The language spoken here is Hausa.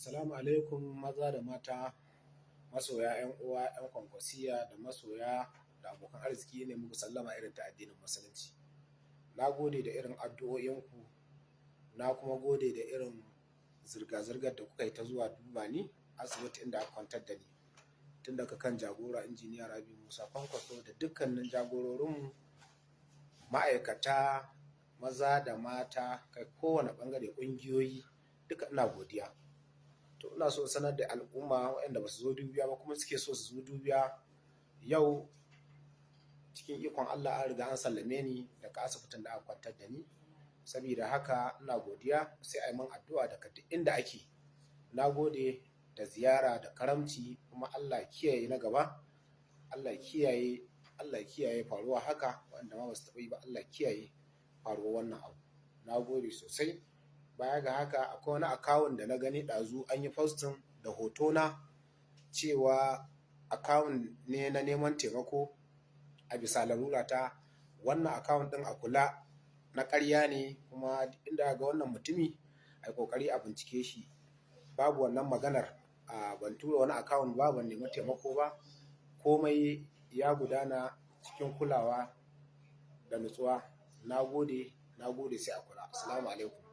Assalamu alaikum maza da mata, masoya 'yan uwa 'yan kwankwasiya da masoya da abokan arziki ne muku sallama irin ta addinin musulunci. Na gode da irin addu'o'inku, na kuma gode da irin zirga-zirgar da kuka yi ta zuwa duba ni asibiti inda aka kwantar da ni. Tun daga kan jagora injiniya Rabi Musa Kwankwaso da dukkanin jagororinmu, ma'aikata, maza da mata, kai kowane ɓangare ƙungiyoyi duka ina godiya. To ina so sanar da al'umma waɗanda ba su zo dubiya ba kuma suke so su zo dubiya yau cikin ikon Allah an riga an sallame ni daga asibitin da aka kwantar da ni. Saboda haka ina godiya sai a yi min addu'a daga duk inda ake. Na gode da ziyara da karamci kuma Allah kiyaye na gaba. Allah kiyaye faruwa haka waɗanda ma ba su taɓa yi ba Allah kiyaye faruwa wannan abu. Na gode sosai. Baya ga haka akwai wani akawun da na gani ɗazu an yi postin da hotona cewa akawun ne na neman taimako a bisa larura ta. Wannan akawun ɗin a kula na ƙarya ne kuma inda ga wannan mutumi a yi ƙoƙari a bincike shi. Babu wannan maganar ban tura wani akawun ba, ban nemi taimako ba. Komai ya gudana cikin kulawa da nutsuwa. Na gode sai a kula. Assalamu alaikum.